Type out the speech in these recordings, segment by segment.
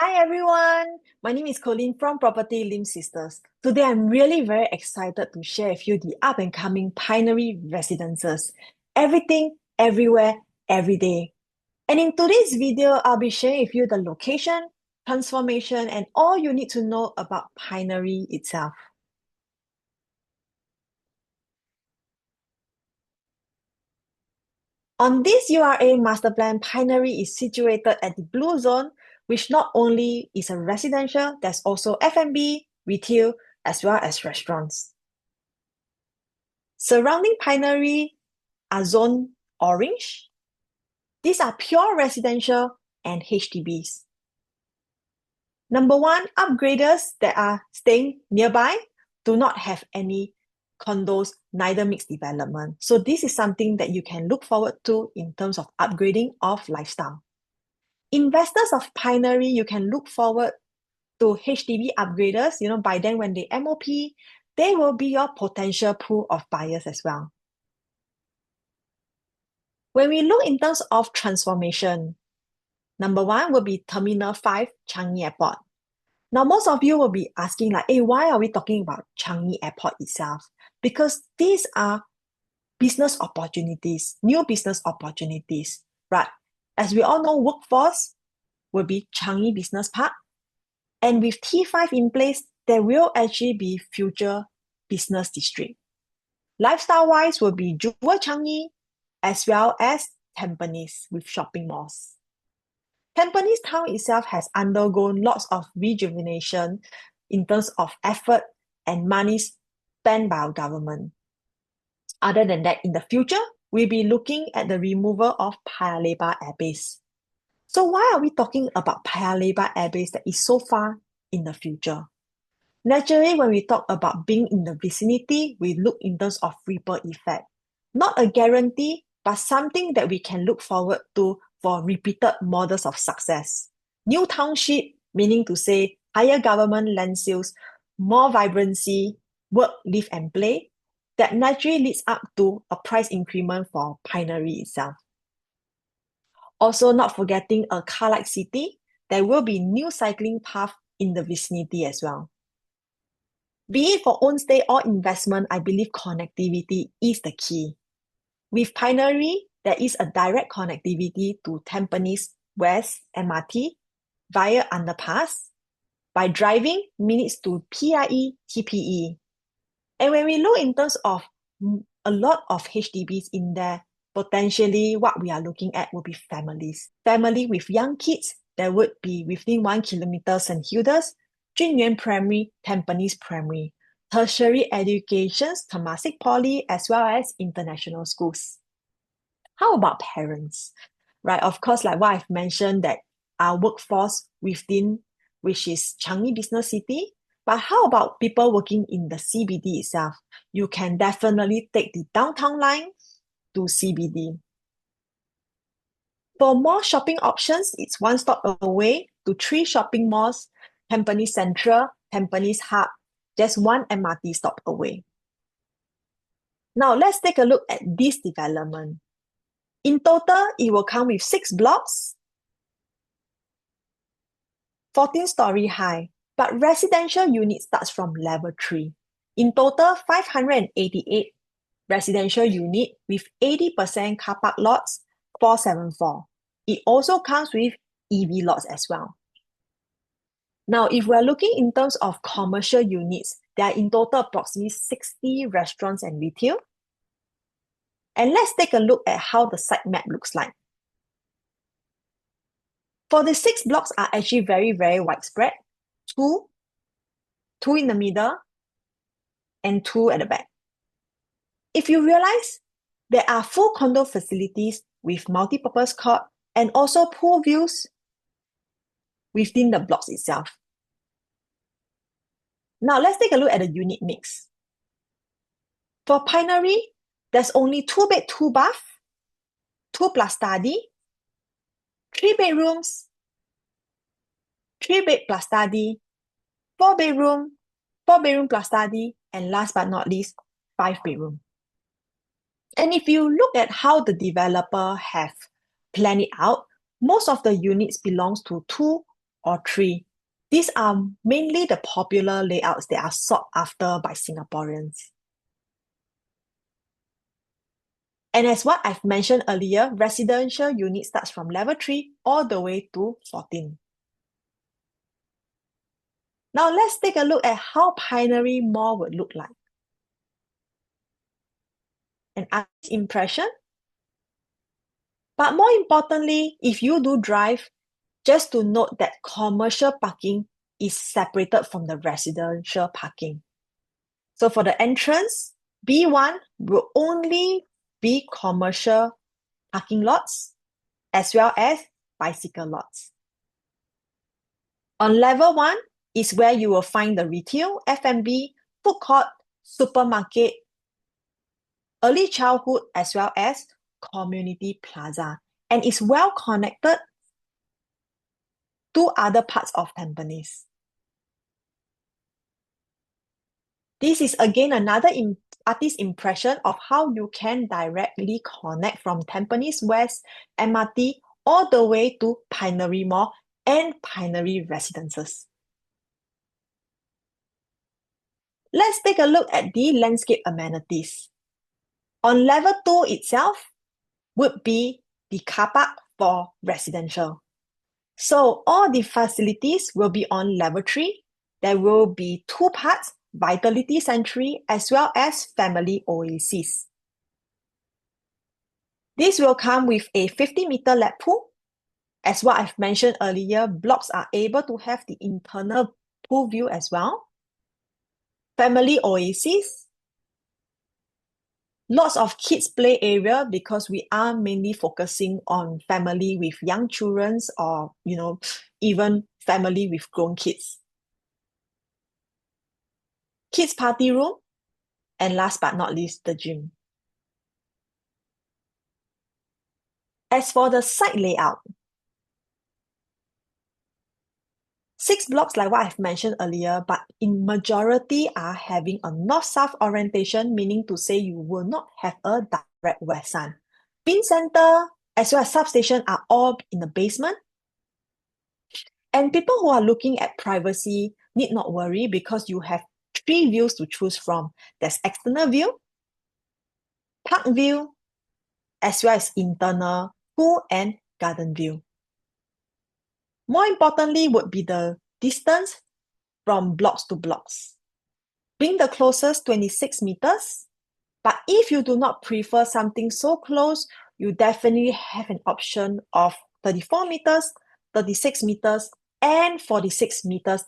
Hi everyone, my name is Colleen from Property Lim Sisters. Today I'm really very excited to share with you the up and coming Pinery Residences. Everything, everywhere, every day. And in today's video, I'll be sharing with you the location, transformation, and all you need to know about Pinery itself. On this URA master plan, Pinery is situated at the blue zone, which not only is a residential, there's also F&B, retail, as well as restaurants. Surrounding Pinery are zone orange. These are pure residential and HDBs. Number one, upgraders that are staying nearby do not have any condos, neither mixed development. So this is something that you can look forward to in terms of upgrading of lifestyle. Investors of Pinery, you can look forward to HDB upgraders. By then when they MOP, they will be your potential pool of buyers as well. When we look in terms of transformation, number one will be Terminal 5, Changi Airport. Now, most of you will be asking like, hey, why are we talking about Changi Airport itself? Because these are business opportunities, new business opportunities, right? As we all know, workforce will be Changi Business Park. And with T5 in place, there will actually be future business district. Lifestyle-wise will be Jewel Changi, as well as Tampines with shopping malls. Tampines town itself has undergone lots of rejuvenation in terms of effort and money spent by our government. Other than that, in the future, we'll be looking at the removal of Paya Lebar Air Base. So why are we talking about Paya Lebar Air Base that is so far in the future? Naturally, when we talk about being in the vicinity, we look in terms of ripple effect. Not a guarantee, but something that we can look forward to for repeated models of success. New township, meaning to say higher government land sales, more vibrancy, work, live and play, that naturally leads up to a price increment for Pinery itself. Also, not forgetting a car-like city, there will be new cycling path in the vicinity as well. Be it for own stay or investment, I believe connectivity is the key. With Pinery, there is a direct connectivity to Tampines West MRT via underpass. By driving, minutes to PIE, TPE. And when we look in terms of a lot of HDBs in there, potentially what we are looking at will be families. Family with young kids, there would be within 1 kilometer St. Hilda's, Junyuan Primary, Tampines Primary, tertiary educations, Temasek Poly, as well as international schools. How about parents? Right, of course, like what I've mentioned, that our workforce within, which is Changi Business City, but how about people working in the CBD itself? You can definitely take the downtown line to CBD. For more shopping options, it's one stop away to 3 shopping malls, Tampines Central, Tampines Hub, just 1 MRT stop away. Now, let's take a look at this development. In total, it will come with 6 blocks, 14-story high, but residential unit starts from level 3. In total, 588 residential unit with 80% car park lots, 474. It also comes with EV lots as well. Now, if we're looking in terms of commercial units, there are in total approximately 60 restaurants and retail. And let's take a look at how the site map looks like. For the 6 blocks are actually very, very widespread. 2 in the middle, and 2 at the back. If you realize, there are full condo facilities with multi-purpose court and also pool views within the blocks itself. Now let's take a look at the unit mix. For Pinery, there's only 2 bed, 2 bath, 2 plus study, 3 bedrooms, 3 bed plus study, 4 bedroom, 4 bedroom plus study, and last but not least, 5 bedroom. And if you look at how the developer have planned it out, most of the units belongs to 2 or 3. These are mainly the popular layouts that are sought after by Singaporeans. And as what I've mentioned earlier, residential unit starts from level 3 all the way to 14. Now let's take a look at how Pinery Mall would look like. An artist's impression. But more importantly, if you do drive, just to note that commercial parking is separated from the residential parking. So for the entrance, B1 will only be commercial parking lots as well as bicycle lots. On level 1 is where you will find the retail, F&B, food court, supermarket, early childhood as well as community plaza, and is well connected to other parts of Tampines. This is again another artist impression of how you can directly connect from Tampines West MRT all the way to Pinery Mall and Pinery Residences. Let's take a look at the landscape amenities. On level 2 itself would be the car park for residential. So all the facilities will be on level 3. There will be 2 parts, Vitality Sanctuary as well as Family Oasis. This will come with a 50-meter lap pool. As what I've mentioned earlier, blocks are able to have the internal pool view as well. Family Oasis. Lots of kids play area because we are mainly focusing on family with young children or, even family with grown kids. Kids party room. And last but not least, the gym. As for the site layout, 6 blocks like what I've mentioned earlier, but in majority are having a north-south orientation, meaning to say you will not have a direct west sun. Bin center as well as substation are all in the basement. And people who are looking at privacy need not worry because you have 3 views to choose from. There's external view, park view, as well as internal pool and garden view. More importantly would be the distance from blocks to blocks. Being the closest 26 meters, but if you do not prefer something so close, you definitely have an option of 34 meters, 36 meters, and 46 meters,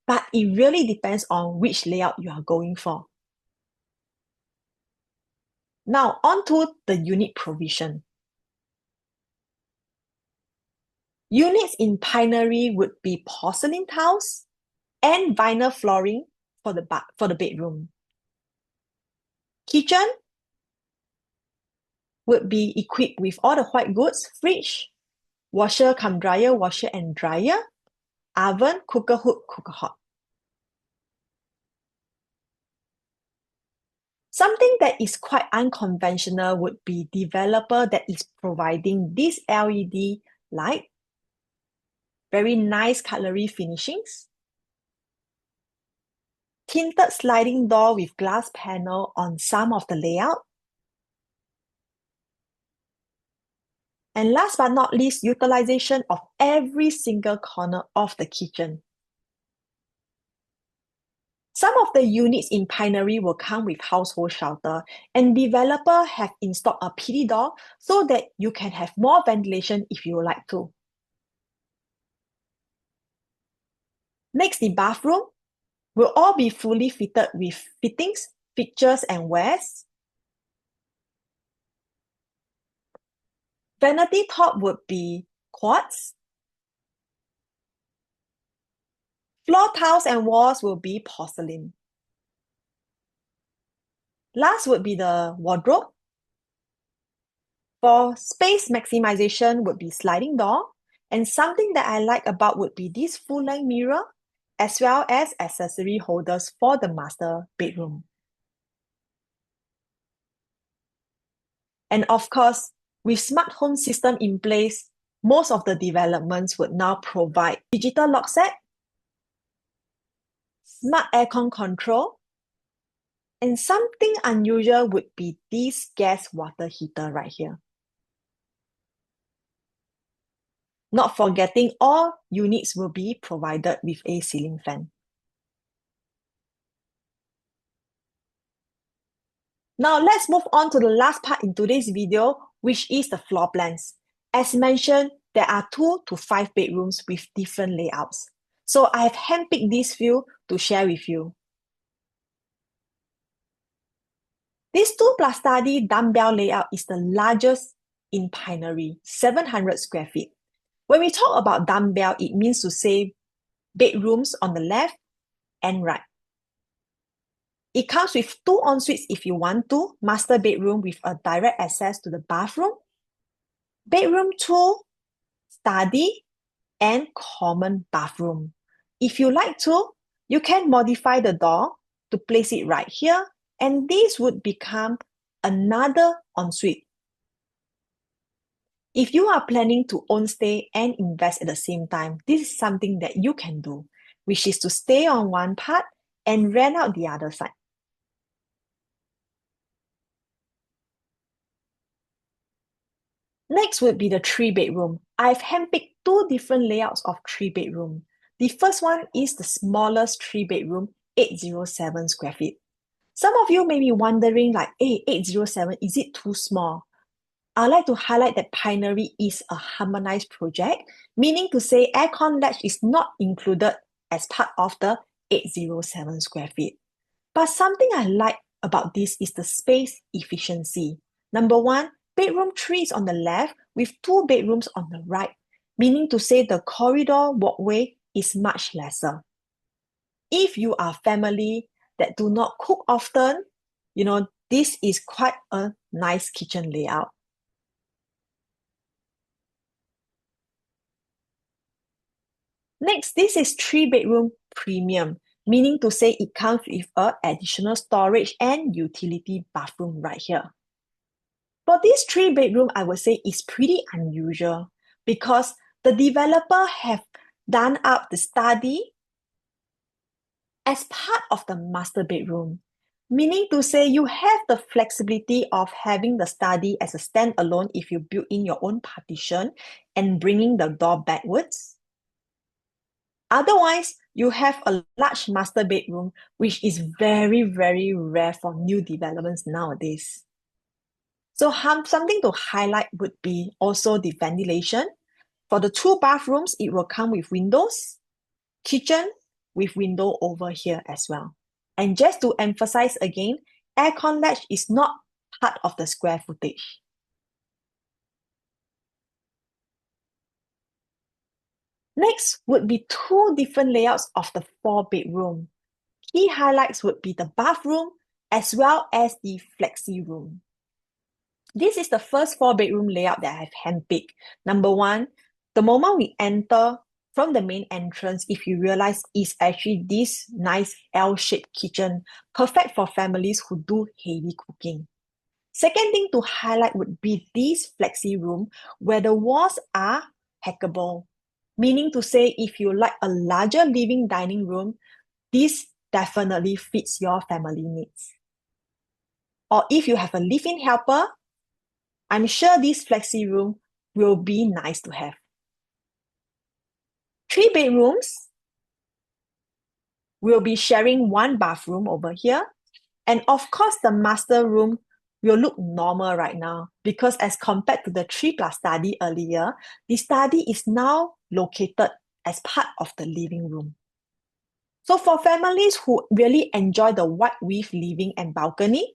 but it really depends on which layout you are going for. Now, on to the unit provision. Units in Pinery would be porcelain tiles and vinyl flooring for the bedroom. Kitchen would be equipped with all the white goods, fridge, washer cum dryer, washer and dryer, oven, cooker hood, cooker hob. Something that is quite unconventional would be developer that is providing this LED light, very nice cutlery finishings, tinted sliding door with glass panel on some of the layout, and last but not least, utilization of every single corner of the kitchen. Some of the units in Pinery will come with household shelter, and developer have installed a PD door so that you can have more ventilation if you would like to. Next, the bathroom will all be fully fitted with fittings, fixtures, and wares. Vanity top would be quartz. Floor tiles and walls will be porcelain. Last would be the wardrobe. For space maximization would be sliding door. And something that I like about would be this full-length mirror, as well as accessory holders for the master bedroom. And of course, with smart home system in place, most of the developments would now provide digital lock set, smart aircon control, and something unusual would be this gas water heater right here. Not forgetting all units will be provided with a ceiling fan. Now let's move on to the last part in today's video, which is the floor plans. As mentioned, there are 2 to 5 bedrooms with different layouts. So I have handpicked these few to share with you. This 2+ study dumbbell layout is the largest in Pinery, 700 square feet. When we talk about dumbbell, it means to say bedrooms on the left and right. It comes with 2 ensuites if you want to, master bedroom with a direct access to the bathroom, bedroom 2, study, and common bathroom. If you like to, you can modify the door to place it right here, and this would become another ensuite. If you are planning to own stay and invest at the same time, this is something that you can do, which is to stay on one part and rent out the other side. Next would be the 3-bedroom. I've handpicked 2 different layouts of 3-bedroom. The first one is the smallest 3-bedroom, 807 square feet. Some of you may be wondering like, hey, 807, is it too small? I'd like to highlight that Pinery is a harmonized project, meaning to say aircon latch is not included as part of the 807 square feet. But something I like about this is the space efficiency. Number 1, bedroom 3 is on the left with 2 bedrooms on the right, meaning to say the corridor walkway is much lesser. If you are family that do not cook often, this is quite a nice kitchen layout. Next, this is 3-bedroom premium, meaning to say it comes with an additional storage and utility bathroom right here. For this 3-bedroom, I would say is pretty unusual because the developer have done up the study as part of the master bedroom, meaning to say you have the flexibility of having the study as a standalone if you build in your own partition and bringing the door backwards. Otherwise, you have a large master bedroom, which is very, very rare for new developments nowadays. So something to highlight would be also the ventilation. For the 2 bathrooms, it will come with windows, kitchen with window over here as well. And just to emphasize again, aircon latch is not part of the square footage. Next would be 2 different layouts of the 4-bedroom. Key highlights would be the bathroom as well as the flexi room. This is the first 4-bedroom layout that I have handpicked. Number 1, the moment we enter from the main entrance, if you realize, is actually this nice L-shaped kitchen, perfect for families who do heavy cooking. Second thing to highlight would be this flexi room where the walls are hackable, meaning to say if you like a larger living dining room, this definitely fits your family needs. Or if you have a live-in helper, I'm sure this flexi room will be nice to have. 3 bedrooms will be sharing 1 bathroom over here. And of course, the master room will look normal right now because as compared to the 3+ study earlier, the study is now located as part of the living room. So for families who really enjoy the wide width living and balcony,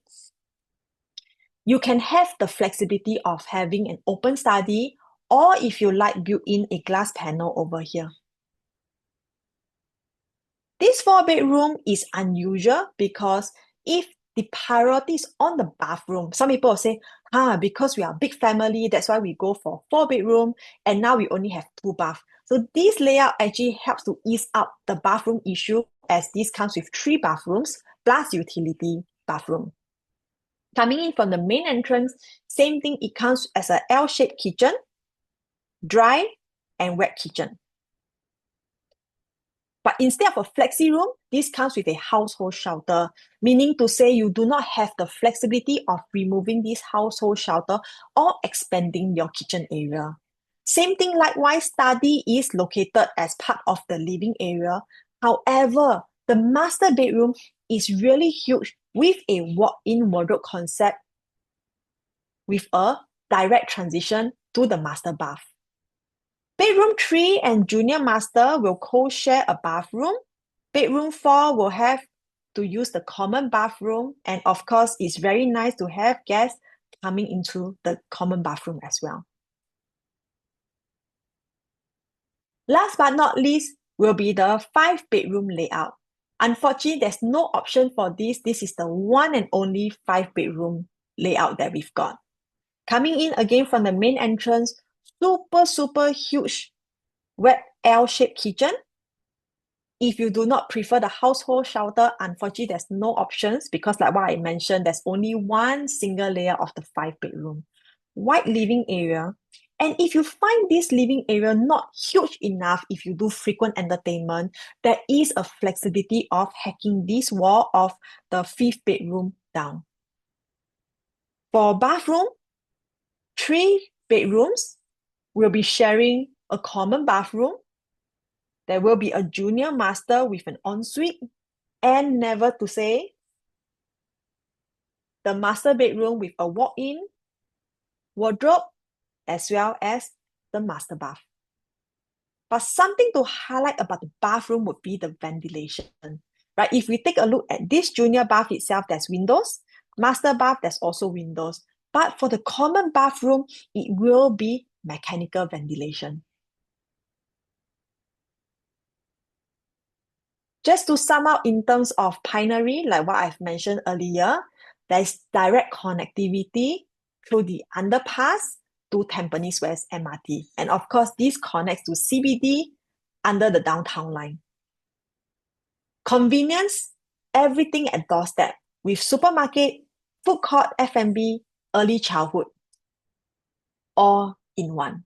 you can have the flexibility of having an open study, or if you like, build in a glass panel over here. This 4-bedroom is unusual because if the priority is on the bathroom, some people will say, because we are a big family, that's why we go for 4-bedroom, and now we only have 2 baths. So this layout actually helps to ease out the bathroom issue as this comes with 3 bathrooms plus utility bathroom. Coming in from the main entrance, same thing, it comes as an L-shaped kitchen. dry and wet kitchen. But instead of a flexi room, this comes with a household shelter, meaning to say you do not have the flexibility of removing this household shelter or expanding your kitchen area. Same thing likewise, study is located as part of the living area. However, the master bedroom is really huge with a walk-in wardrobe concept with a direct transition to the master bath. Bedroom 3 and junior master will co-share a bathroom. Bedroom 4 will have to use the common bathroom. And of course, it's very nice to have guests coming into the common bathroom as well. Last but not least will be the 5-bedroom layout. Unfortunately, there's no option for this. This is the one and only 5-bedroom layout that we've got. Coming in again from the main entrance, super huge wet L-shaped kitchen. If you do not prefer the household shelter, unfortunately, there's no options because like what I mentioned, there's only one single layer of the 5-bedroom. Wide living area. And if you find this living area not huge enough, if you do frequent entertainment, there is a flexibility of hacking this wall of the 5th bedroom down. For bathroom, 3 bedrooms will be sharing a common bathroom. There will be a junior master with an ensuite, and never to say, the master bedroom with a walk-in wardrobe as well as the master bath. But something to highlight about the bathroom would be the ventilation, right? If we take a look at this junior bath itself, there's windows. Master bath, there's also windows. But for the common bathroom, it will be mechanical ventilation. Just to sum up in terms of Pinery, like what I've mentioned earlier, there's direct connectivity through the underpass to Tampines West MRT. And of course, this connects to CBD under the downtown line. Convenience, everything at doorstep with supermarket, food court, F&B, early childhood, all in one.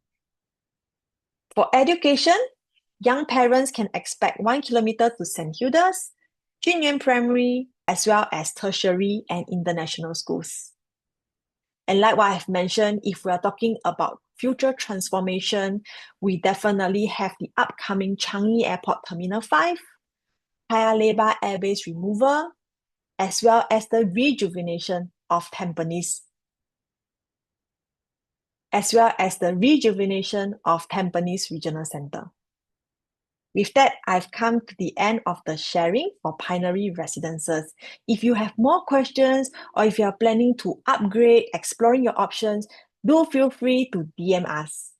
For education, young parents can expect 1 kilometer to St. Hilda's, Junyuan Primary, as well as tertiary and international schools. And like what I've mentioned, if we are talking about future transformation, we definitely have the upcoming Changi Airport Terminal 5, Paya Lebar Airbase removal, as well as the rejuvenation of Tampines, Regional Centre. With that, I've come to the end of the sharing for Pinery Residences. If you have more questions or if you are planning to upgrade, exploring your options, do feel free to DM us.